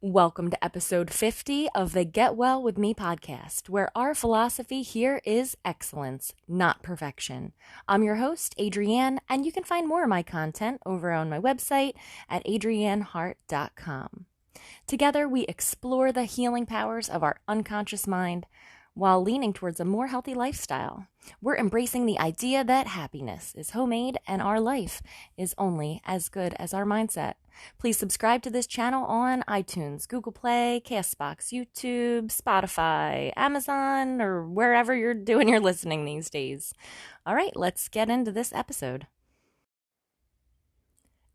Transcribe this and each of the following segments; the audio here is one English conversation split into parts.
Welcome to episode 50 of the Get Well With Me podcast, where our philosophy here is excellence, not perfection. I'm your host, Adrienne, and you can find more of my content over on my website at adriennehart.com. Together, we explore the healing powers of our unconscious mind while leaning towards a more healthy lifestyle. We're embracing the idea that happiness is homemade and our life is only as good as our mindset. Please subscribe to this channel on iTunes, Google Play, Castbox, YouTube, Spotify, Amazon, or wherever you're doing your listening these days. All right, let's get into this episode.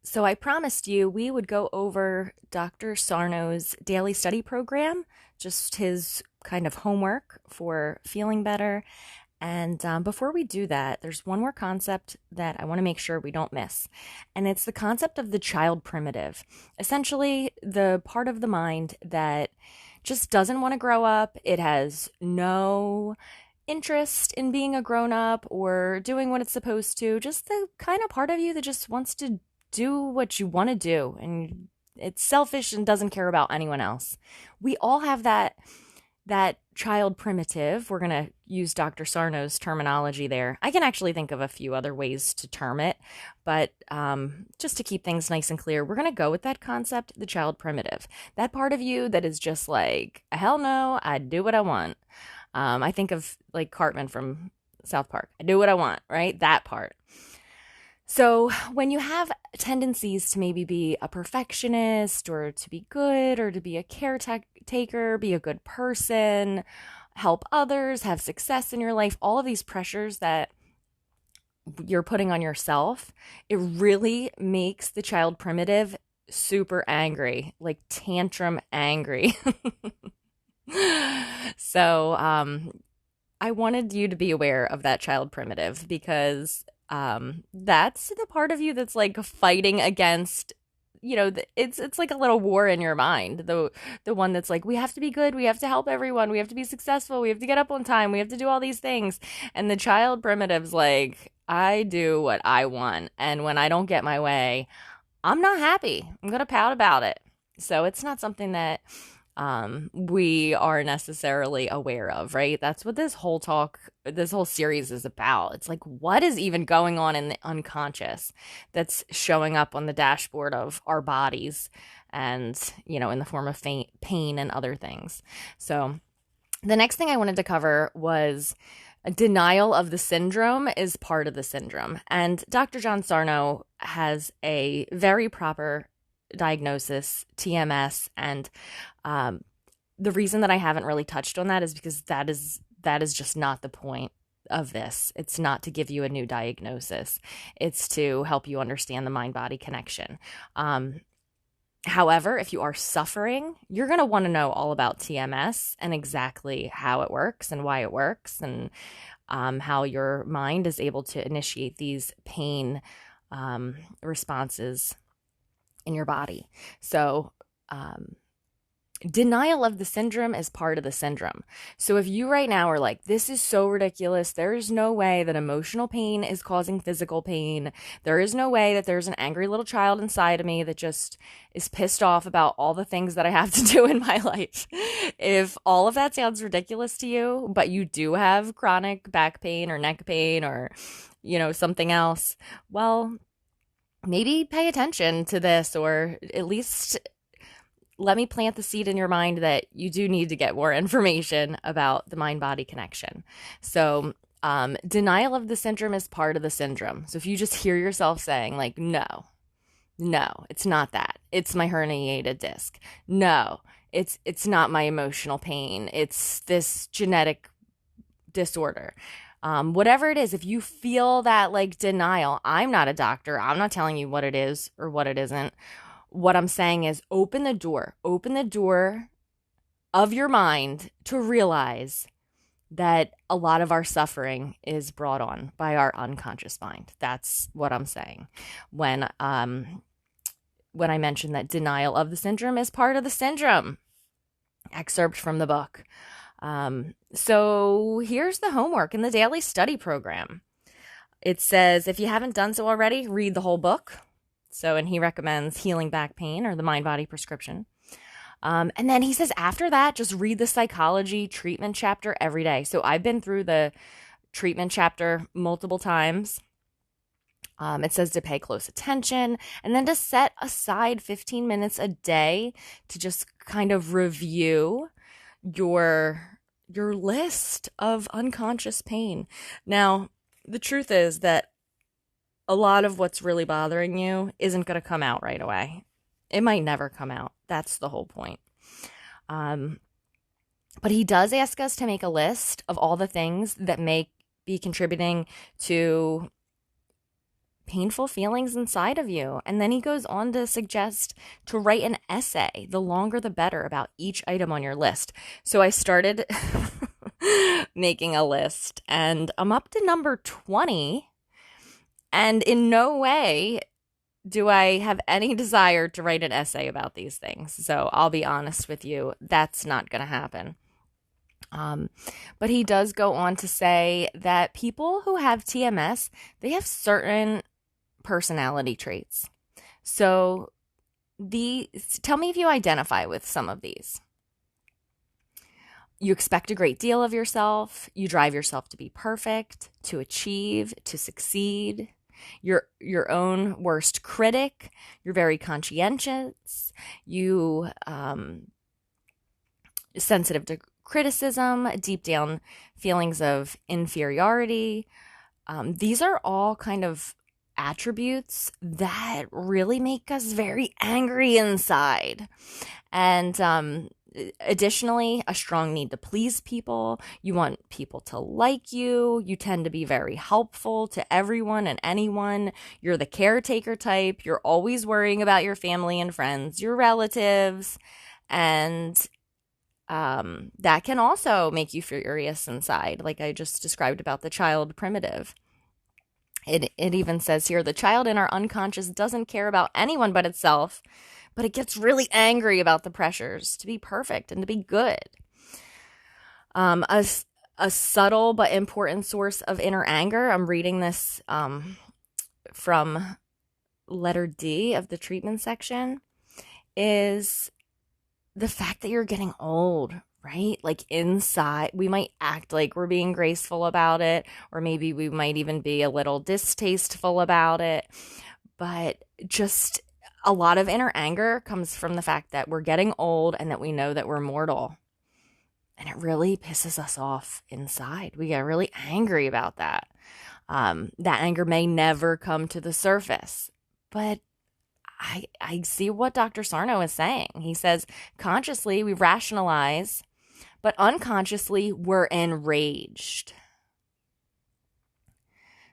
So I promised you we would go over Dr. Sarno's daily study program, just his kind of homework for feeling better. And before we do that, there's one more concept that I want to make sure we don't miss. And it's the concept of the child primitive. Essentially, the part of the mind that just doesn't want to grow up. It has no interest in being a grown-up or doing what it's supposed to. Just the kind of part of you that just wants to do what you want to do, and it's selfish and doesn't care about anyone else. We all have that child primitive. We're going to use Dr. Sarno's terminology there. I can actually think of a few other ways to term it, but just to keep things nice and clear, we're going to go with that concept, the child primitive. That part of you that is just like, hell no, I do what I want. I think of like Cartman from South Park. I do what I want, right? That part. So when you have tendencies to maybe be a perfectionist or to be good or to be a caretaker, be a good person, help others, have success in your life, all of these pressures that you're putting on yourself, it really makes the child primitive super angry, like tantrum angry. So I wanted you to be aware of that child primitive because that's the part of you that's like fighting against, it's like a little war in your mind. The one that's like, we have to be good, we have to help everyone, we have to be successful, we have to get up on time, we have to do all these things. And the child primitive's like, I do what I want, and when I don't get my way, I'm not happy. I'm gonna pout about it. So it's not something that we are necessarily aware of, right? That's what this whole series is about. It's like, what is even going on in the unconscious that's showing up on the dashboard of our bodies and, in the form of pain and other things. So the next thing I wanted to cover was denial of the syndrome is part of the syndrome. And Dr. John Sarno has a very proper diagnosis, TMS, and the reason that I haven't really touched on that is because that is just not the point of this. It's not to give you a new diagnosis. It's to help you understand the mind-body connection. However, if you are suffering, you're going to want to know all about TMS and exactly how it works and why it works, and how your mind is able to initiate these pain responses in your body. So denial of the syndrome is part of the syndrome. So if you right now are like, this is so ridiculous, there is no way that emotional pain is causing physical pain, there is no way that there's an angry little child inside of me that just is pissed off about all the things that I have to do in my life. If all of that sounds ridiculous to you, but you do have chronic back pain or neck pain or something else, well, maybe pay attention to this, or at least let me plant the seed in your mind that you do need to get more information about the mind-body connection. So denial of the syndrome is part of the syndrome. So if you just hear yourself saying like, no, it's not that. It's my herniated disc. No, it's not my emotional pain. It's this genetic disorder. Whatever it is, if you feel that like denial, I'm not a doctor. I'm not telling you what it is or what it isn't. What I'm saying is open the door of your mind to realize that a lot of our suffering is brought on by our unconscious mind. That's what I'm saying. When I mentioned that denial of the syndrome is part of the syndrome, excerpt from the book. So here's the homework in the daily study program. It says, if you haven't done so already, read the whole book. And he recommends Healing Back Pain, or the Mind-Body Prescription. And then he says after that, just read the psychology treatment chapter every day. So I've been through the treatment chapter multiple times. It says to pay close attention and then to set aside 15 minutes a day to just kind of review your list of unconscious pain. Now, the truth is that a lot of what's really bothering you isn't going to come out right away. It might never come out. That's the whole point. But he does ask us to make a list of all the things that may be contributing to painful feelings inside of you. And then he goes on to suggest to write an essay, the longer the better, about each item on your list. So I started making a list and I'm up to number 20. And in no way do I have any desire to write an essay about these things. So I'll be honest with you, that's not going to happen. But he does go on to say that people who have TMS, they have certain personality traits. So tell me if you identify with some of these. You expect a great deal of yourself. You drive yourself to be perfect, to achieve, to succeed. You're your own worst critic. You're very conscientious. You sensitive to criticism, deep down feelings of inferiority. These are all kind of attributes that really make us very angry inside. And additionally, a strong need to please people. You want people to like you. You tend to be very helpful to everyone and anyone. You're the caretaker type. You're always worrying about your family and friends, your relatives. And that can also make you furious inside, like I just described about the child primitive. It even says here, the child in our unconscious doesn't care about anyone but itself, but it gets really angry about the pressures to be perfect and to be good. A subtle but important source of inner anger, I'm reading this from letter D of the treatment section, is the fact that you're getting old, right? Like inside, we might act like we're being graceful about it, or maybe we might even be a little distasteful about it. But just a lot of inner anger comes from the fact that we're getting old and that we know that we're mortal. And it really pisses us off inside. We get really angry about that. That anger may never come to the surface, but I see what Dr. Sarno is saying. He says, consciously, we rationalize, but unconsciously, we're enraged.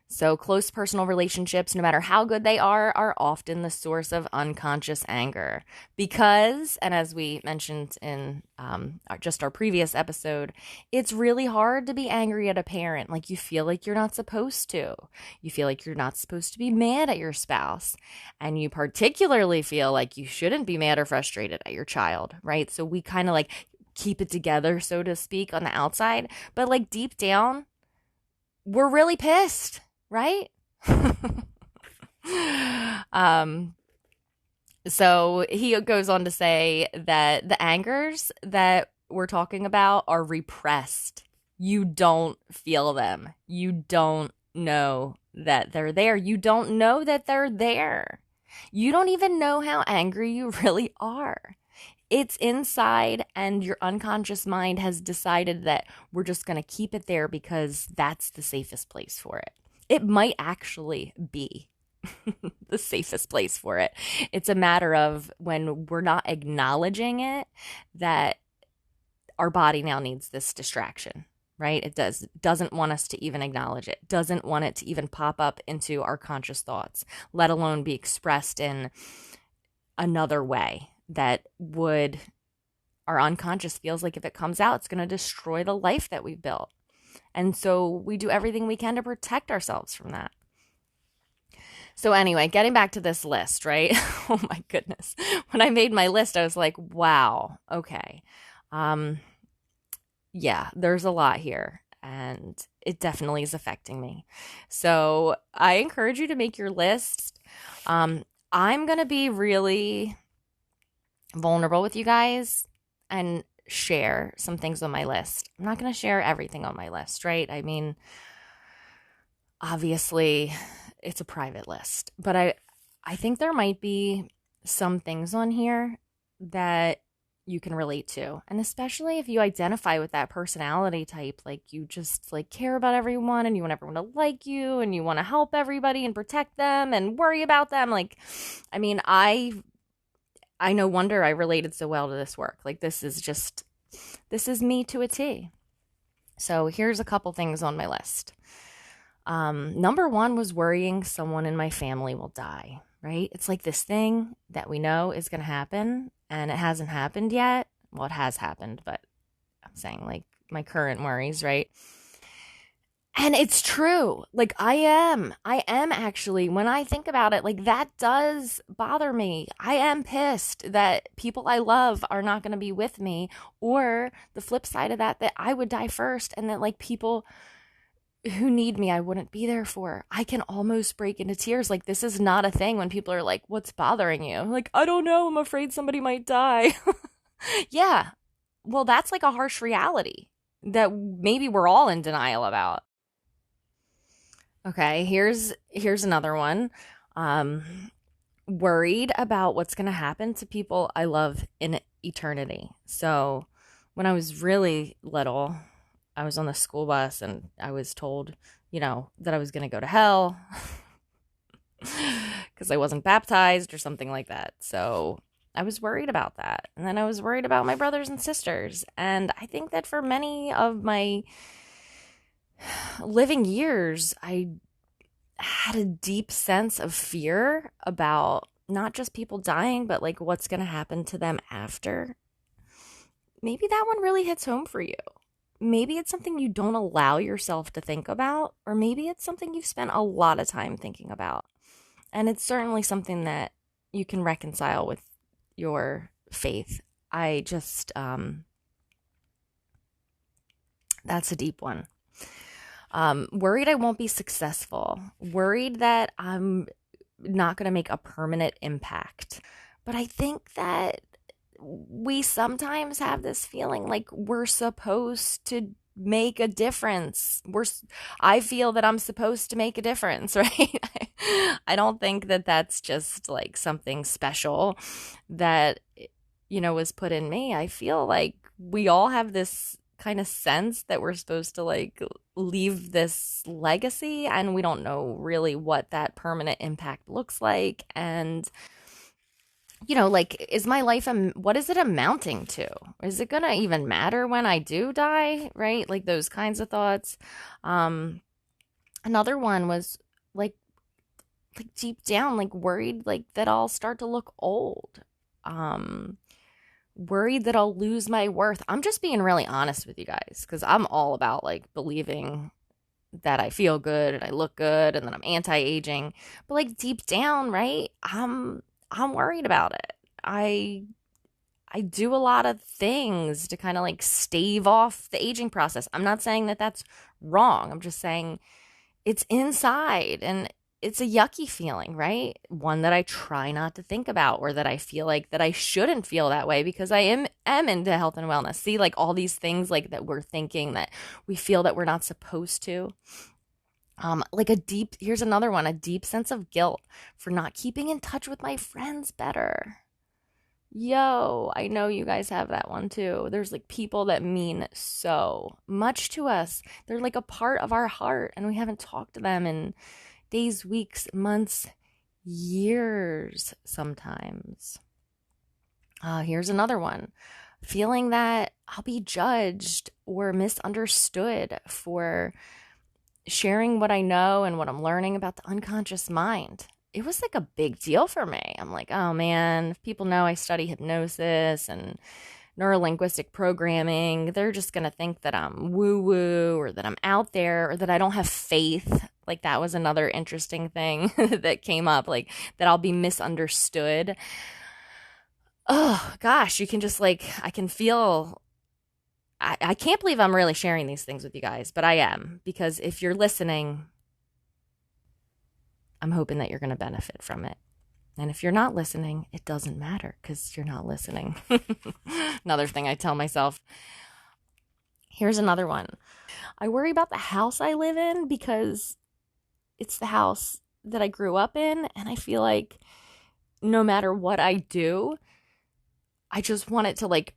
So close personal relationships, no matter how good they are often the source of unconscious anger. Because, and as we mentioned in just our previous episode, it's really hard to be angry at a parent. Like you feel like you're not supposed to. You feel like you're not supposed to be mad at your spouse. And you particularly feel like you shouldn't be mad or frustrated at your child, right? So we kind of like keep it together, so to speak, on the outside. But like deep down, we're really pissed. Right? So he goes on to say that the angers that we're talking about are repressed. You don't feel them. You don't know that they're there. You don't know that they're there. You don't even know how angry you really are. It's inside, and your unconscious mind has decided that we're just going to keep it there because that's the safest place for it. It might actually be the safest place for it. It's a matter of when we're not acknowledging it, that our body now needs this distraction, right? It doesn't want us to even acknowledge it, doesn't want it to even pop up into our conscious thoughts, let alone be expressed in another way that would, our unconscious feels like if it comes out, it's going to destroy the life that we've built. And so we do everything we can to protect ourselves from that. So anyway, getting back to this list, right? Oh my goodness. When I made my list, I was like, wow, okay. Yeah, there's a lot here, and it definitely is affecting me. So I encourage you to make your list. I'm going to be really vulnerable with you guys and share some things on my list. I'm not going to share everything on my list, right? I mean, obviously it's a private list, but I think there might be some things on here that you can relate to. And especially if you identify with that personality type, like you just like care about everyone and you want everyone to like you and you want to help everybody and protect them and worry about them. Like, I mean, I no wonder I related so well to this work. Like this is me to a T. So here's a couple things on my list. Number one was worrying someone in my family will die, right? It's like this thing that we know is going to happen and it hasn't happened yet. Well, it has happened, but I'm saying like my current worries, right? And it's true. Like I am actually, when I think about it, like that does bother me. I am pissed that people I love are not going to be with me, or the flip side of that I would die first and that like people who need me, I wouldn't be there for. I can almost break into tears. Like this is not a thing when people are like, what's bothering you? Like, I don't know. I'm afraid somebody might die. Yeah. Well, that's like a harsh reality that maybe we're all in denial about. Okay, here's another one. Worried about what's going to happen to people I love in eternity. So, when I was really little, I was on the school bus and I was told, that I was going to go to hell because I wasn't baptized or something like that. So, I was worried about that. And then I was worried about my brothers and sisters. And I think that for many of my living years, I had a deep sense of fear about not just people dying, but like what's going to happen to them after. Maybe that one really hits home for you. Maybe it's something you don't allow yourself to think about, or maybe it's something you've spent a lot of time thinking about. And it's certainly something that you can reconcile with your faith. I just, that's a deep one. Worried I won't be successful, worried that I'm not going to make a permanent impact. But I think that we sometimes have this feeling like we're supposed to make a difference. I feel that I'm supposed to make a difference, right? I don't think that that's just like something special that, was put in me. I feel like we all have this kind of sense that we're supposed to like leave this legacy, and we don't know really what that permanent impact looks like. And like, is my life what is it amounting to? Is it gonna even matter when I do die, right? Like those kinds of thoughts. Another one was like deep down, like worried like that I'll start to look old. Worried that I'll lose my worth. I'm just being really honest with you guys because I'm all about like believing that I feel good and I look good and that I'm anti-aging. But like deep down, right? I'm worried about it. I do a lot of things to kind of like stave off the aging process. I'm not saying that that's wrong. I'm just saying it's inside and it's a yucky feeling, right? One that I try not to think about, or that I feel like that I shouldn't feel that way because I am into health and wellness. See, like all these things like that we're thinking that we feel that we're not supposed to. Here's another one, a deep sense of guilt for not keeping in touch with my friends better. Yo, I know you guys have that one too. There's like people that mean so much to us. They're like a part of our heart and we haven't talked to them in days, weeks, months, years sometimes. Here's another one. Feeling that I'll be judged or misunderstood for sharing what I know and what I'm learning about the unconscious mind. It was like a big deal for me. I'm like, oh man, if people know I study hypnosis and neurolinguistic programming, they're just going to think that I'm woo-woo or that I'm out there or that I don't have faith. Like that was another interesting thing that came up, like that I'll be misunderstood. Oh gosh, you can just like, I can feel, I can't believe I'm really sharing these things with you guys, but I am, because if you're listening, I'm hoping that you're going to benefit from it. And if you're not listening, it doesn't matter because you're not listening. Another thing I tell myself. Here's another one. I worry about the house I live in because it's the house that I grew up in, and I feel like no matter what I do, I just want it to like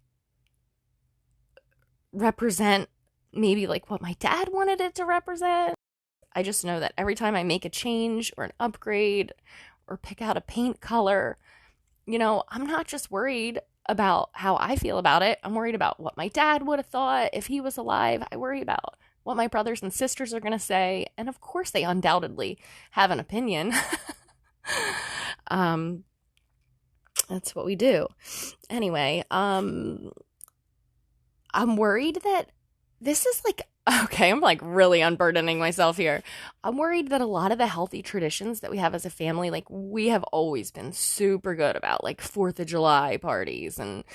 represent maybe like what my dad wanted it to represent. I just know that every time I make a change or an upgrade or pick out a paint color, I'm not just worried about how I feel about it. I'm worried about what my dad would have thought if he was alive. I worry about what my brothers and sisters are going to say. And of course, they undoubtedly have an opinion. That's what we do. Anyway, I'm worried that this is like, okay, I'm like really unburdening myself here. I'm worried that a lot of the healthy traditions that we have as a family, like we have always been super good about, like 4th of July parties and,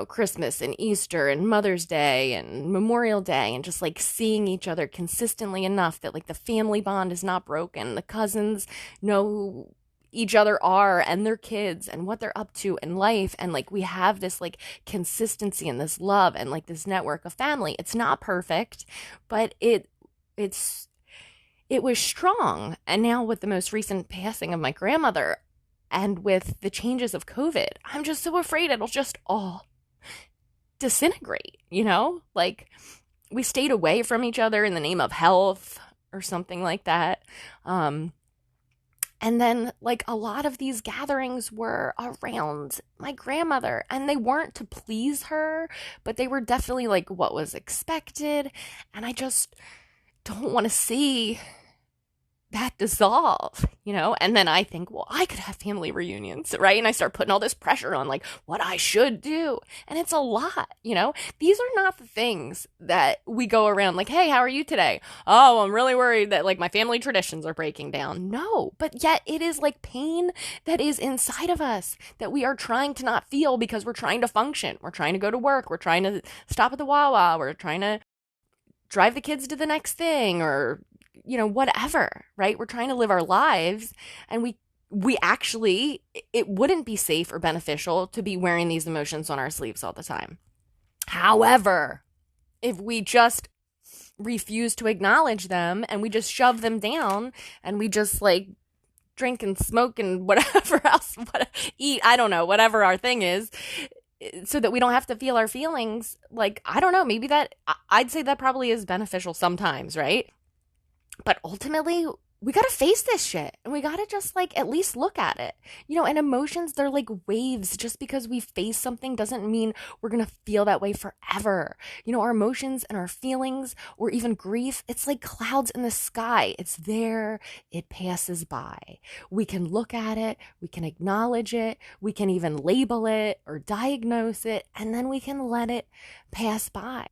Christmas and Easter and Mother's Day and Memorial Day, and just like seeing each other consistently enough that like the family bond is not broken. The cousins know who each other are and their kids and what they're up to in life, and like we have this like consistency and this love and like this network of family. It's not perfect, but it was strong. And now with the most recent passing of my grandmother and with the changes of COVID, I'm just so afraid it'll just all disintegrate, like we stayed away from each other in the name of health or something like that. And then, like, a lot of these gatherings were around my grandmother, and they weren't to please her, but they were definitely, like, what was expected. And I just don't want to see that dissolve, And then I think, well, I could have family reunions, right? And I start putting all this pressure on, like, what I should do. And it's a lot, These are not the things that we go around like, hey, how are you today? Oh, I'm really worried that, like, my family traditions are breaking down. No, but yet it is, like, pain that is inside of us that we are trying to not feel because we're trying to function. We're trying to go to work. We're trying to stop at the Wawa. We're trying to drive the kids to the next thing, or whatever, right? We're trying to live our lives, and we actually, it wouldn't be safe or beneficial to be wearing these emotions on our sleeves all the time. However, if we just refuse to acknowledge them and we just shove them down and we just like drink and smoke and whatever else, eat, I don't know, whatever our thing is, so that we don't have to feel our feelings, like, I don't know, maybe I'd say that probably is beneficial sometimes, right? But ultimately, we got to face this shit, and we got to just like at least look at it. And emotions, they're like waves. Just because we face something doesn't mean we're going to feel that way forever. Our emotions and our feelings, or even grief, it's like clouds in the sky. It's there. It passes by. We can look at it. We can acknowledge it. We can even label it or diagnose it, and then we can let it pass by.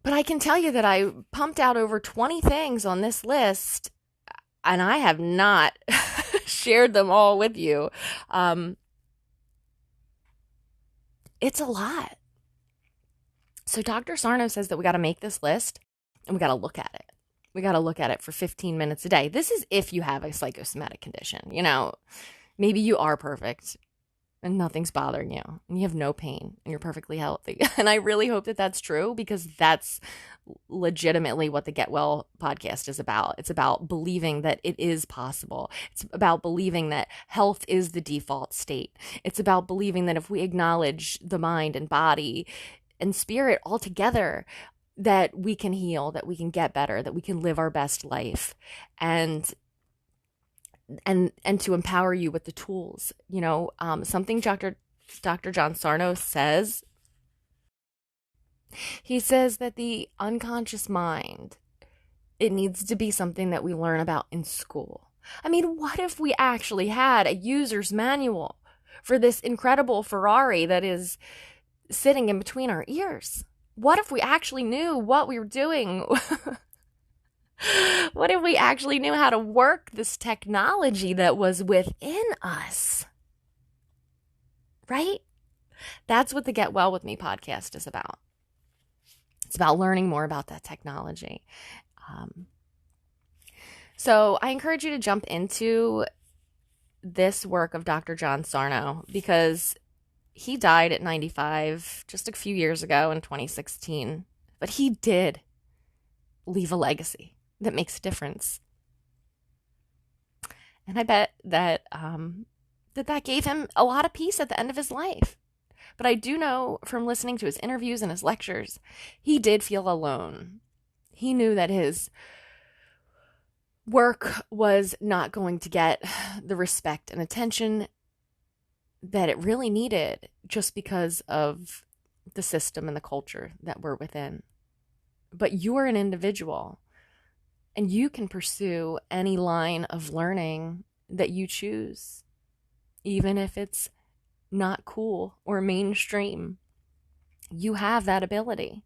But I can tell you that I pumped out over 20 things on this list, and I have not shared them all with you. It's a lot. So Dr. Sarno says that we got to make this list, and we got to look at it. We got to look at it for 15 minutes a day. This is if you have a psychosomatic condition. Maybe you are perfect and nothing's bothering you, and you have no pain, and you're perfectly healthy. And I really hope that that's true, because that's legitimately what the Get Well podcast is about. It's about believing that it is possible. It's about believing that health is the default state. It's about believing that if we acknowledge the mind and body and spirit all together, that we can heal, that we can get better, that we can live our best life. And to empower you with the tools, something Dr. John Sarno says. He says that the unconscious mind, it needs to be something that we learn about in school. I mean, what if we actually had a user's manual for this incredible Ferrari that is sitting in between our ears? What if we actually knew what we were doing? What if we actually knew how to work this technology that was within us? Right? That's what the Get Well With Me podcast is about. It's about learning more about that technology. So I encourage you to jump into this work of Dr. John Sarno because he died at 95 just a few years ago in 2016, but he did leave a legacy that makes a difference. And I bet that that gave him a lot of peace at the end of his life. But I do know from listening to his interviews and his lectures, he did feel alone. He knew that his work was not going to get the respect and attention that it really needed just because of the system and the culture that we're within. But you're an individual, and you can pursue any line of learning that you choose, even if it's not cool or mainstream. You have that ability.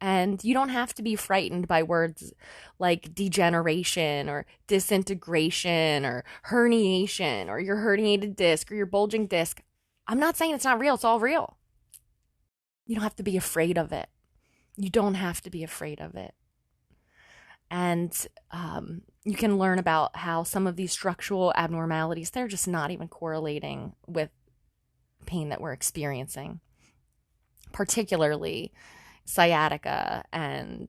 And you don't have to be frightened by words like degeneration or disintegration or herniation or your herniated disc or your bulging disc. I'm not saying it's not real. It's all real. You don't have to be afraid of it. You don't have to be afraid of it. And you can learn about how some of these structural abnormalities, they're just not even correlating with pain that we're experiencing, particularly sciatica and,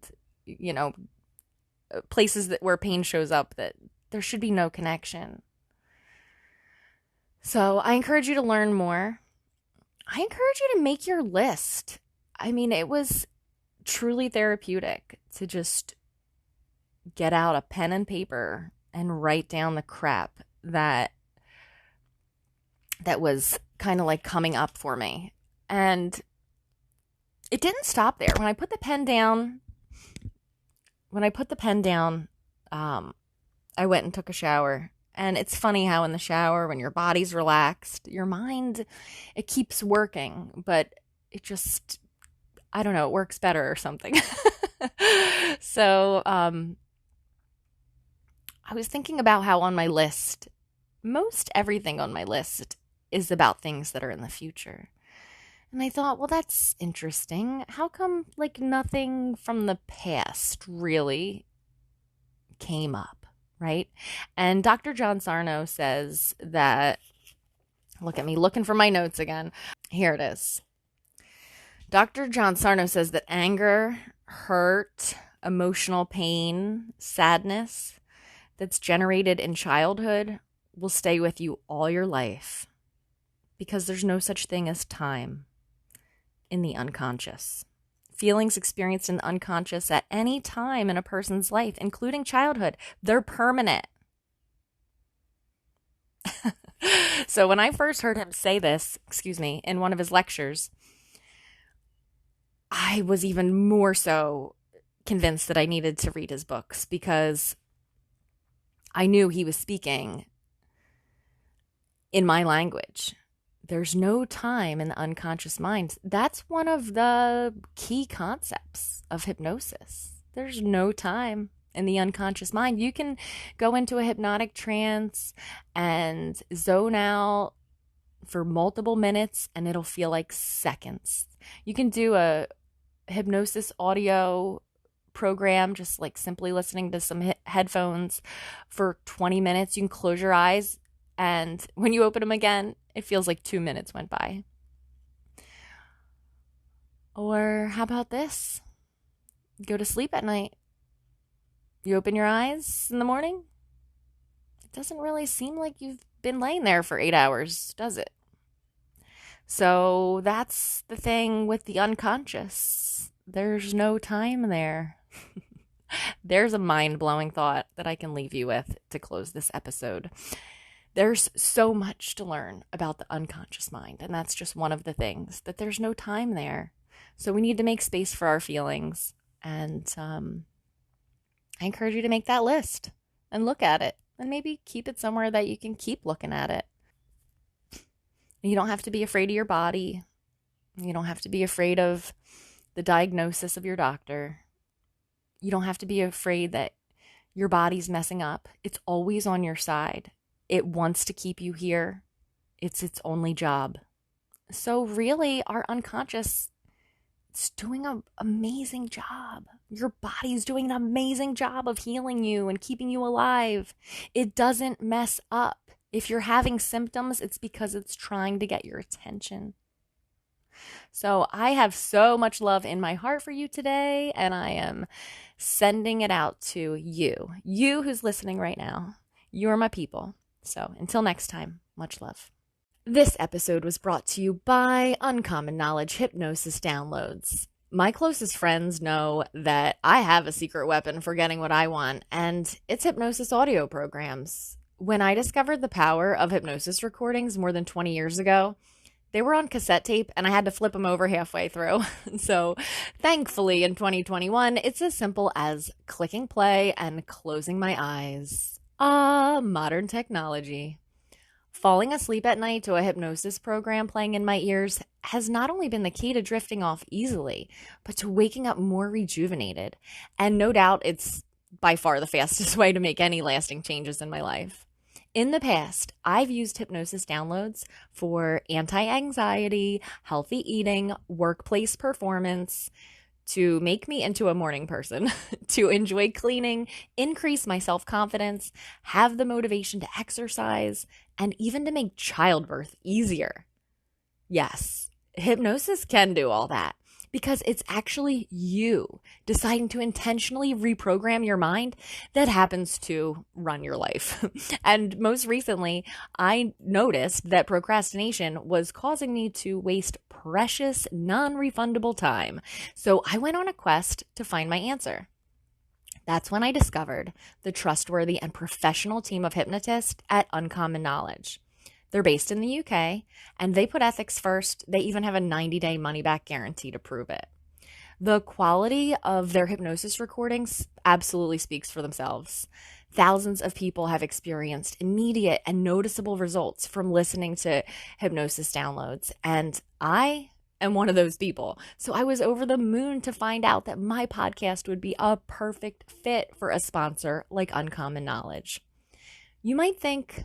places where pain shows up that there should be no connection. So I encourage you to learn more. I encourage you to make your list. I mean, it was truly therapeutic to just get out a pen and paper and write down the crap that was kind of like coming up for me. And it didn't stop there. When I put the pen down, I went and took a shower. And it's funny how in the shower, when your body's relaxed, your mind, it keeps working, but it just, I don't know, it works better or something. So, I was thinking about how on my list, most everything on my list is about things that are in the future. And I thought, well, that's interesting. How come, nothing from the past really came up, right? And Dr. John Sarno says that, look at me looking for my notes again. Here it is. Dr. John Sarno says that anger, hurt, emotional pain, sadness that's generated in childhood will stay with you all your life because there's no such thing as time in the unconscious. Feelings experienced in the unconscious at any time in a person's life, including childhood, they're permanent. So when I first heard him say this, in one of his lectures, I was even more so convinced that I needed to read his books because I knew he was speaking in my language. There's no time in the unconscious mind. That's one of the key concepts of hypnosis. There's no time in the unconscious mind. You can go into a hypnotic trance and zone out for multiple minutes and it'll feel like seconds. You can do a hypnosis audio program, just simply listening to some headphones for 20 minutes. You can close your eyes and when you open them again, it feels like 2 minutes went by. Or how about this? Go to sleep at night. You open your eyes in the morning. It doesn't really seem like you've been laying there for 8 hours, does it? So that's the thing with the unconscious. There's no time there. There's a mind-blowing thought that I can leave you with to close this episode. There's so much to learn about the unconscious mind, and that's just one of the things, that there's no time there. So we need to make space for our feelings, and I encourage you to make that list and look at it, and maybe keep it somewhere that you can keep looking at it. You don't have to be afraid of your body. You don't have to be afraid of the diagnosis of your doctor. You don't have to be afraid that your body's messing up. It's always on your side. It wants to keep you here. It's its only job. So really, our unconscious, it's doing an amazing job. Your body's doing an amazing job of healing you and keeping you alive. It doesn't mess up. If you're having symptoms, it's because it's trying to get your attention. So I have so much love in my heart for you today, and I am sending it out to you who's listening right now. You're my people. So until next time, much love. This episode was brought to you by Uncommon Knowledge Hypnosis Downloads. My closest friends know that I have a secret weapon for getting what I want, and it's hypnosis audio programs. When I discovered the power of hypnosis recordings more than 20 years ago, they were on cassette tape and I had to flip them over halfway through. So thankfully in 2021, it's as simple as clicking play and closing my eyes. Modern technology. Falling asleep at night to a hypnosis program playing in my ears has not only been the key to drifting off easily, but to waking up more rejuvenated. And no doubt it's by far the fastest way to make any lasting changes in my life. In the past, I've used hypnosis downloads for anti-anxiety, healthy eating, workplace performance, to make me into a morning person, to enjoy cleaning, increase my self-confidence, have the motivation to exercise, and even to make childbirth easier. Yes, hypnosis can do all that because it's actually you deciding to intentionally reprogram your mind that happens to run your life. And most recently, I noticed that procrastination was causing me to waste precious, non-refundable time. So I went on a quest to find my answer. That's when I discovered the trustworthy and professional team of hypnotists at Uncommon Knowledge. They're based in the UK, and they put ethics first. They even have a 90-day money-back guarantee to prove it. The quality of their hypnosis recordings absolutely speaks for themselves. Thousands of people have experienced immediate and noticeable results from listening to hypnosis downloads, and I am one of those people. So I was over the moon to find out that my podcast would be a perfect fit for a sponsor like Uncommon Knowledge. You might think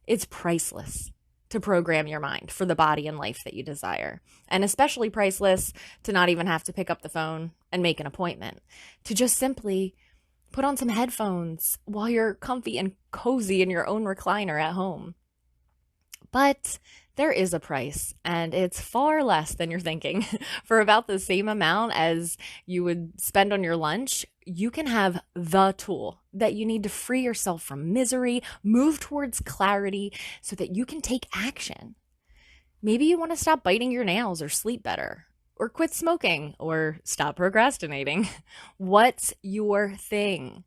it's priceless to program your mind for the body and life that you desire, and especially priceless to not even have to pick up the phone and make an appointment, to just simply put on some headphones while you're comfy and cozy in your own recliner at home. But there is a price, and it's far less than you're thinking. For about the same amount as you would spend on your lunch, you can have the tool that you need to free yourself from misery, move towards clarity so that you can take action. Maybe you want to stop biting your nails or sleep better, or quit smoking, or stop procrastinating. What's your thing?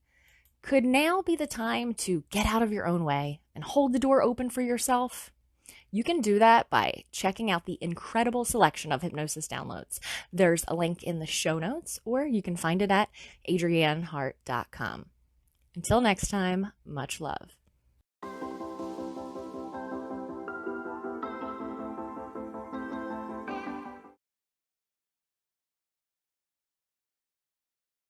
Could now be the time to get out of your own way and hold the door open for yourself? You can do that by checking out the incredible selection of hypnosis downloads. There's a link in the show notes, or you can find it at adriannehart.com. Until next time, much love.